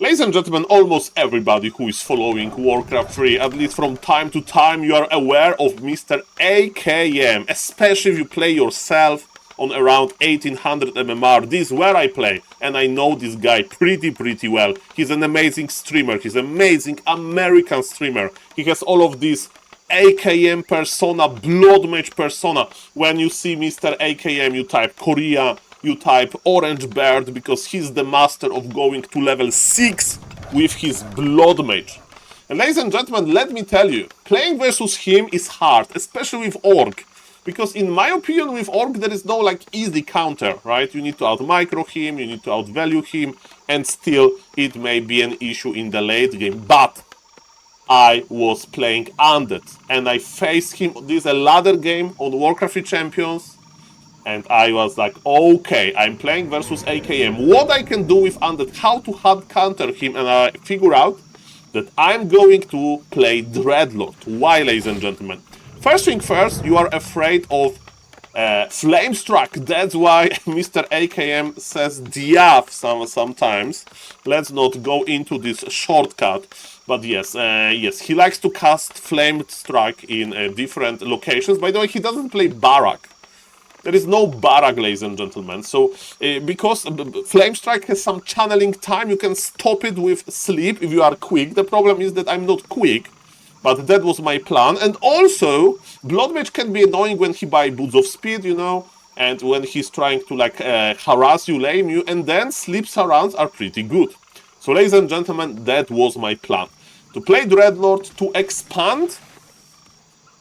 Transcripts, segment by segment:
Ladies and gentlemen, almost everybody who is following Warcraft 3, at least from time to time, you are aware of Mr. AKM, especially if you play yourself on around 1800 MMR. This is where I play, and I know this guy pretty well. He's an amazing streamer, he's an amazing American streamer. He has all of these AKM persona, Blood Mage persona. When you see Mr. AKM, you type Korea, you type Orange Bird, because he's the master of going to level 6 with his Blood Mage. And ladies and gentlemen, let me tell you, playing versus him is hard, especially with Orc. Because in my opinion, with Orc, there is no like easy counter, right? You need to out-micro him, you need to out-value him, and still it may be an issue in the late game. But I was playing Undead, and I faced him. This is a ladder game on Warcraft 3 Champions, and I was like, okay, I'm playing versus AKM. What I can do with Undead, how to hard counter him, and I figure out that I'm going to play Dreadlord. Why, ladies and gentlemen? First thing first, you are afraid of flame struck. That's why Mr. AKM says diaf sometimes. Let's not go into this shortcut. But yes, he likes to cast flame strike in different locations. By the way, he doesn't play Barak. There is no Barak, ladies and gentlemen. So, because Flame Strike has some channeling time, you can stop it with Sleep if you are quick. The problem is that I'm not quick, but that was my plan. And also, Blood Mage can be annoying when he buys Boots of Speed, you know, and when he's trying to, like, harass you, lame you, and then Sleep Surrounds are pretty good. So, ladies and gentlemen, that was my plan. To play Dreadlord, to expand.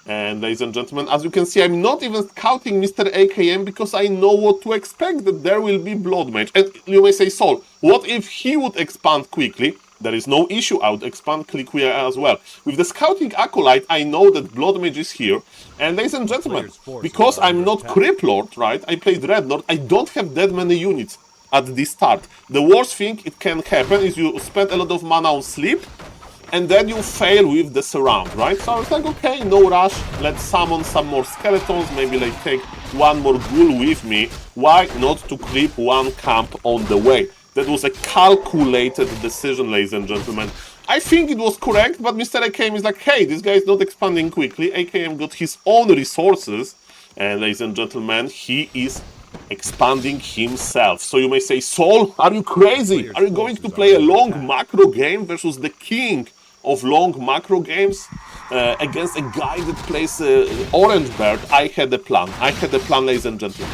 And ladies and gentlemen, as you can see, I'm not even scouting Mr. AKM because I know what to expect, that there will be Blood Mage. And you may say, Saul, what if he would expand quickly? There is no issue, I would expand quickly as well. With the Scouting Acolyte, I know that Blood Mage is here. And ladies and gentlemen, because I'm not Creep Lord, right, I play Dreadlord, I don't have that many units at the start. The worst thing it can happen is you spend a lot of mana on sleep, and then you fail with the surround, right? So I was like, okay, no rush, let's summon some more skeletons, maybe like take one more ghoul with me. Why not to creep one camp on the way? That was a calculated decision, ladies and gentlemen. I think it was correct, but Mr. AKM is like, hey, this guy is not expanding quickly. AKM got his own resources, and ladies and gentlemen, he is expanding himself. So you may say, Saul, are you crazy? Are you going to play a long macro game versus the king of long macro games against a guy that plays Orange Bird? I had a plan. I had a plan, ladies and gentlemen.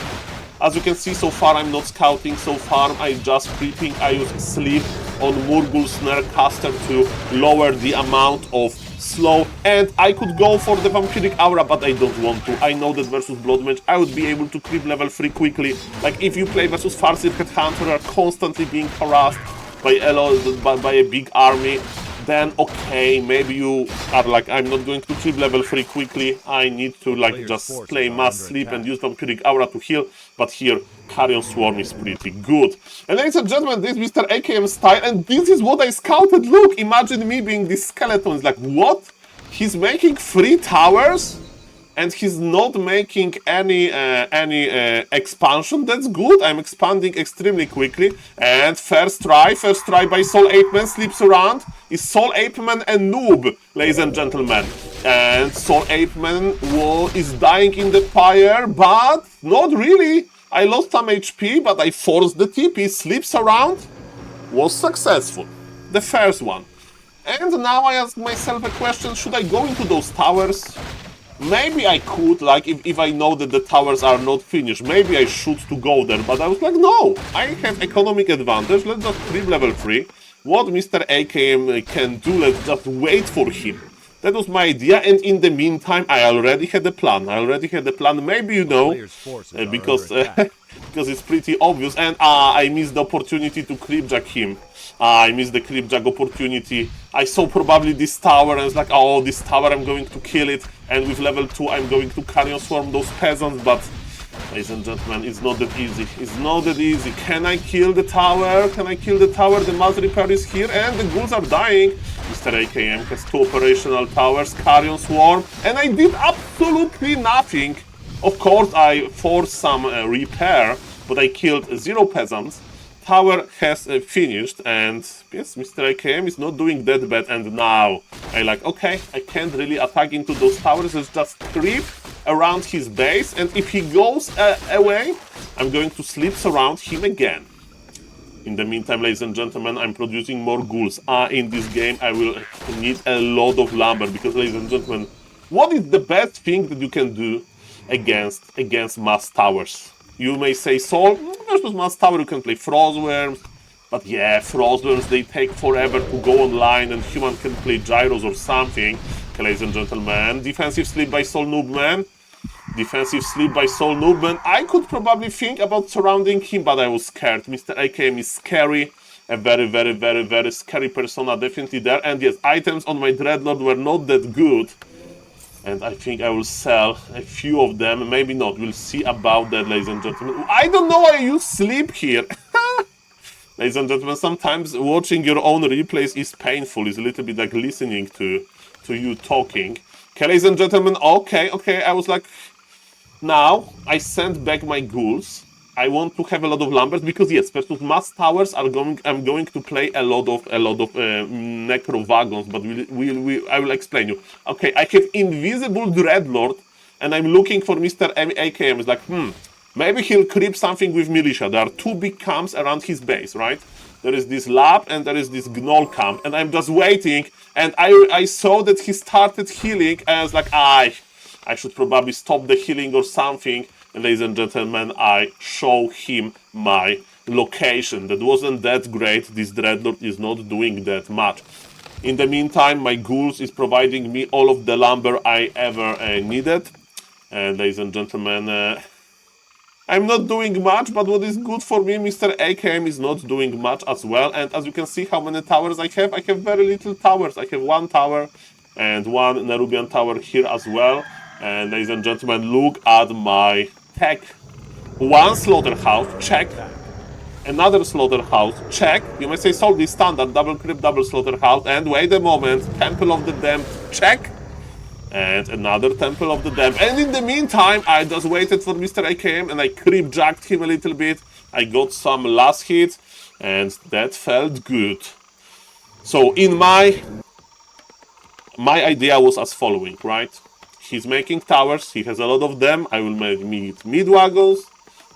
As you can see, so far I'm not scouting, so far I'm just creeping. I use Sleep on Murgul Snare Caster to lower the amount of slow, and I could go for the Vampiric Aura, but I don't want to. I know that versus Blood Mage I would be able to creep level 3 quickly. Like if you play versus Farseer Headhunter, are constantly being harassed by a big army, then okay, maybe you are like, I'm not going to creep level 3 quickly, I need to like just play Mass Sleep and use Vampiric Aura to heal, but here Carrion Swarm is pretty good. And ladies and gentlemen, this is Mr. AKM style, and this is what I scouted. Look, imagine me being this skeleton. It's like, what? He's making 3 towers? And he's not making any expansion. That's good. I'm expanding extremely quickly. And first try by SaulApeMan, sleeps around. Is SaulApeMan a noob, ladies and gentlemen? And SaulApeMan is dying in the fire, but not really. I lost some HP, but I forced the TP. Sleeps around was successful. The first one. And now I ask myself a question, should I go into those towers? Maybe I could, like, if I know that the towers are not finished, maybe I should to go there, but I was like, no, I have economic advantage, let's just creep level 3. What Mr. AKM can do, let's just wait for him. That was my idea, and in the meantime, I already had a plan. Maybe you know, because it's pretty obvious, and I missed the opportunity to creepjack him. I missed the creepjack opportunity. I saw probably this tower and I was like, oh, this tower, I'm going to kill it. And with level 2, I'm going to Carrion Swarm those peasants. But, ladies and gentlemen, it's not that easy. It's not that easy. Can I kill the tower? The mass repair is here and the ghouls are dying. Mr. AKM has 2 operational towers, Carrion Swarm. And I did absolutely nothing. Of course, I forced some repair, but I killed 0 peasants. tower has finished, and yes, Mr. AKM is not doing that bad. And now I like, okay, I can't really attack into those towers. It's just creep around his base, and if he goes away, I'm going to sleep surround him again. In the meantime, ladies and gentlemen, I'm producing more ghouls. In this game, I will need a lot of lumber because, ladies and gentlemen, what is the best thing that you can do against mass towers? You may say, Saul, versus mass tower, you can play Frostworms. But yeah, Frostworms, they take forever to go online, and human can play Gyros or something. Okay, ladies and gentlemen, defensive sleep by SaulApeMan. Defensive sleep by SaulApeMan. I could probably think about surrounding him, but I was scared. Mr. AKM is scary. A very, very, very, very scary persona definitely there. And yes, items on my Dreadlord were not that good. And I think I will sell a few of them. Maybe not. We'll see about that, ladies and gentlemen. I don't know why I use sleep here. Ladies and gentlemen, sometimes watching your own replays is painful. It's a little bit like listening to you talking. Okay, ladies and gentlemen, okay, I was like, now I sent back my ghouls. I want to have a lot of lumbers because yes, versus mass towers I'm going to play a lot of necro wagons, but I will explain you. Okay, I have invisible Dreadlord, and I'm looking for Mr. AKM. It's like, maybe he'll creep something with militia. There are two big camps around his base, right? There is this lab and there is this gnoll camp, and I'm just waiting, and I saw that he started healing, and I was like, I should probably stop the healing or something. And ladies and gentlemen, I show him my location. That wasn't that great. This Dreadlord is not doing that much. In the meantime, my ghouls is providing me all of the lumber I ever needed. And ladies and gentlemen, I'm not doing much, but what is good for me, Mr. AKM is not doing much as well. And as you can see how many towers I have very little towers. I have one tower and one Nerubian tower here as well. And ladies and gentlemen, look at my tech. One slaughterhouse, check. Another slaughterhouse, check. You may say, Saul, this standard, double crypt, double slaughterhouse. And wait a moment, Temple of the Damned, check. And another Temple of the Damned. And in the meantime, I just waited for Mr. AKM and I creep jacked him a little bit. I got some last hit, and that felt good. So in my idea was as following, right? He's making towers, he has a lot of them. I will make mid-wagons,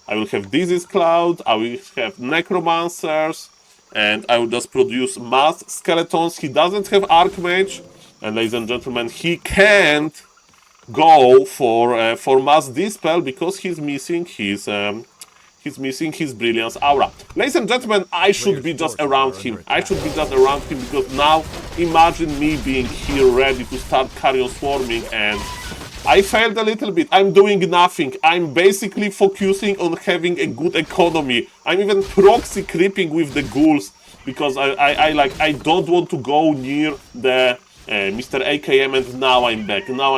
I will have Disease Cloud, I will have Necromancers, and I will just produce mass skeletons. He doesn't have Archmage, and ladies and gentlemen, he can't go for mass dispel because he's missing his brilliance aura. Ladies and gentlemen, I should be just around him. Because now imagine me being here ready to start carrion swarming, and I failed a little bit. I'm doing nothing. I'm basically focusing on having a good economy. I'm even proxy creeping with the ghouls because I don't want to go near the Mr. AKM, and now I'm back. Now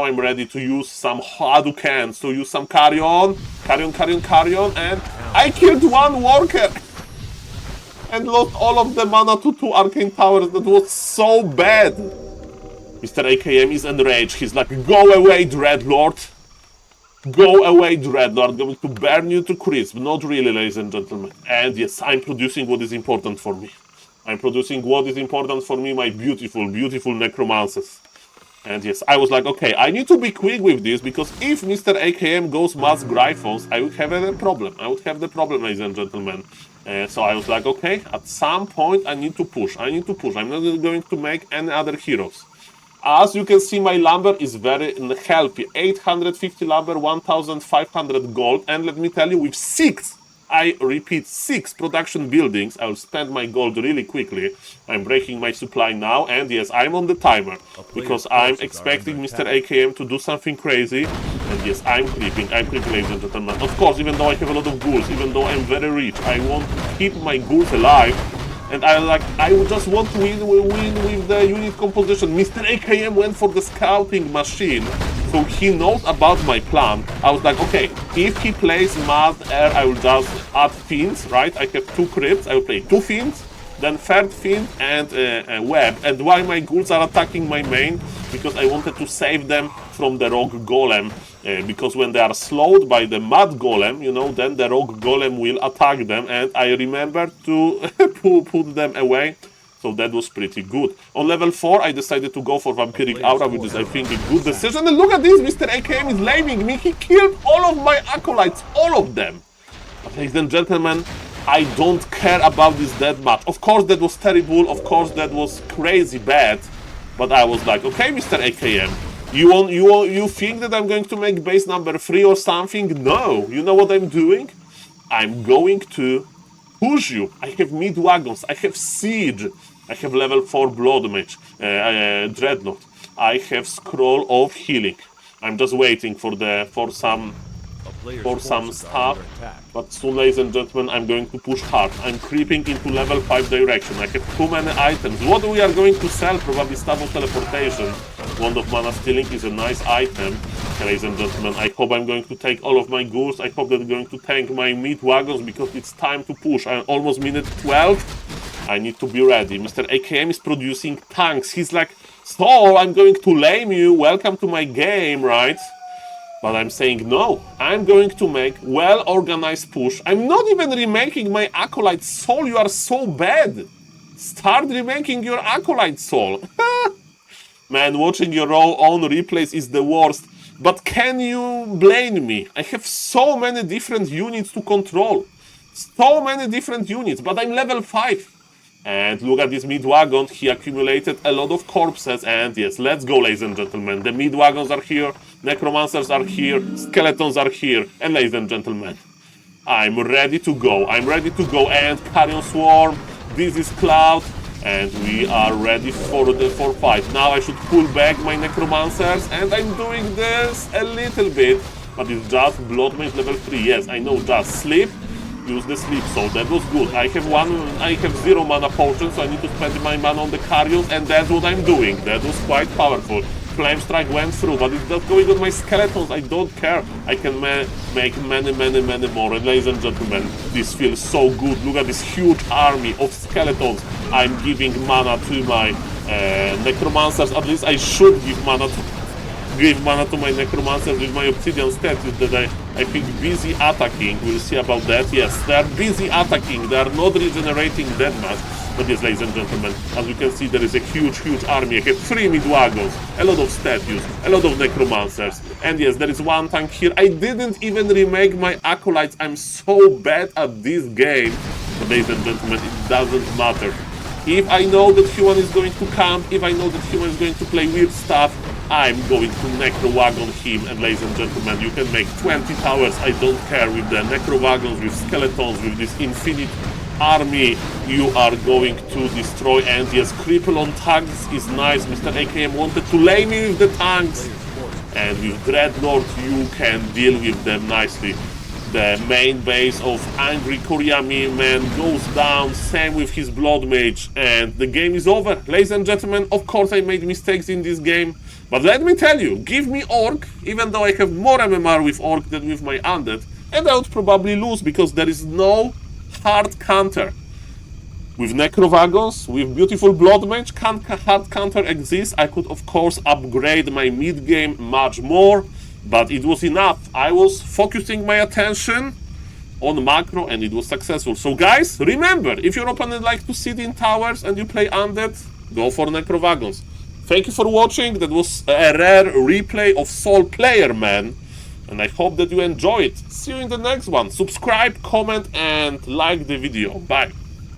I'm ready to use some Hadoukens, to use some carrion, and I killed one worker and lost all of the mana to 2 arcane towers. That was so bad. Mr. AKM is enraged. He's like, go away, Dreadlord. Go away, Dreadlord. I'm going to burn you to crisp. Not really, ladies and gentlemen. And yes, I'm producing what is important for me. I'm producing what is important for me, my beautiful, beautiful necromancers. And yes, I was like, okay, I need to be quick with this, because if Mr. AKM goes mass Gryphons, I would have a problem. Ladies and gentlemen. So I was like, okay, at some point I need to push. I'm not going to make any other heroes. As you can see, my lumber is very healthy. 850 lumber, 1,500 gold. And let me tell you, with 6, I repeat, 6 production buildings, I will spend my gold really quickly. I'm breaking my supply now, and yes, I'm on the timer, because I'm expecting Mr. AKM to do something crazy. And yes, I'm creeping, ladies and gentlemen. Of course, even though I have a lot of ghouls, even though I'm very rich, I want to keep my ghouls alive. And I just want to win with the unit composition. Mr. AKM went for the scouting machine, so he knows about my plan. I was like, okay, if he plays mass air, I will just add fiends, right? I have 2 crypts, I will play 2 fiends, then 3rd fiend and a web. And while my ghouls are attacking my main, because I wanted to save them from the Rogue Golem, because when they are slowed by the Mad Golem, you know, then the Rogue Golem will attack them, and I remembered to put them away. So that was pretty good. On level 4, I decided to go for Vampiric Aura, which is, I think, a good decision. And look at this, Mr. AKM is laming me. He killed all of my acolytes, all of them. But ladies and gentlemen, I don't care about this deathmatch. Of course, that was terrible. Of course, that was crazy bad. But I was like, okay, Mr. AKM, you think that I'm going to make base number 3 or something? No. You know what I'm doing? I'm going to push you. I have mid wagons. I have siege. I have level 4 Blood Mage, Dreadlord. I have Scroll of Healing. I'm just waiting for some stuff. But soon, ladies and gentlemen, I'm going to push hard. I'm creeping into level 5 direction. I have too many items. What we are going to sell? Probably Staff of Teleportation. Wand of Mana Stealing is a nice item. Ladies and gentlemen, I hope I'm going to take all of my ghouls. I hope that I'm going to tank my mid wagons because it's time to push. I'm almost minute 12. I need to be ready. Mr. AKM is producing tanks. He's like, so I'm going to lame you. Welcome to my game, right? But I'm saying no. I'm going to make well-organized push. I'm not even remaking my Acolyte Soul. You are so bad. Start remaking your Acolyte Soul. Man, watching your own replays is the worst. But can you blame me? I have so many different units to control. So many different units, but I'm level 5. And look at this mid-wagon, he accumulated a lot of corpses, and yes, let's go, ladies and gentlemen. The mid-wagons are here, necromancers are here, skeletons are here, and ladies and gentlemen, I'm ready to go. I'm ready to go, and Carrion Swarm, this is Cloud, and we are ready for the fight. Now I should pull back my necromancers, and I'm doing this a little bit, but it's just Blood Mage level 3. Yes, I know, just sleep. Use the sleep, so that was good. I have 0 mana potions, so I need to spend my mana on the Carrion, and that's what I'm doing. That was quite powerful. Flame Strike went through, but it's not going on my skeletons. I don't care. I can make many more. And ladies and gentlemen, this feels so good. Look at this huge army of skeletons. I'm giving mana to my necromancers. At least I should give mana to my necromancers with my obsidian status that I think busy attacking. We'll see about that. Yes, they are busy attacking. They are not regenerating that much. But yes, ladies and gentlemen, as you can see, there is a huge army. I have 3 mid-wagons, a lot of statues, a lot of necromancers. And yes, there is one tank here. I didn't even remake my acolytes. I'm so bad at this game. But ladies and gentlemen, it doesn't matter. If I know that human is going to camp, if I know that human is going to play weird stuff, I'm going to necro wagon him. And ladies and gentlemen, you can make 20 towers, I don't care, with the necro wagons, with skeletons, with this infinite army you are going to destroy. And yes, cripple on tanks is nice. Mr. AKM wanted to lay me with the tanks, and with Dreadlord you can deal with them nicely. The main base of angry KoreaKorea goes down, same with his Blood Mage, and the game is over. Ladies and gentlemen, of course I made mistakes in this game, but let me tell you, give me Orc, even though I have more MMR with Orc than with my Undead, and I would probably lose, because there is no hard counter. With Necrovagons, with beautiful Blood Mage, hard counter exists. I could of course upgrade my mid game much more, but it was enough. I was focusing my attention on macro and it was successful. So guys, remember, if your opponent likes to sit in towers and you play Undead, go for Necrovagons. Thank you for watching. That was a rare replay of SaulPlayerMan, and I hope that you enjoy it. See you in the next one. Subscribe, comment and like the video. Bye.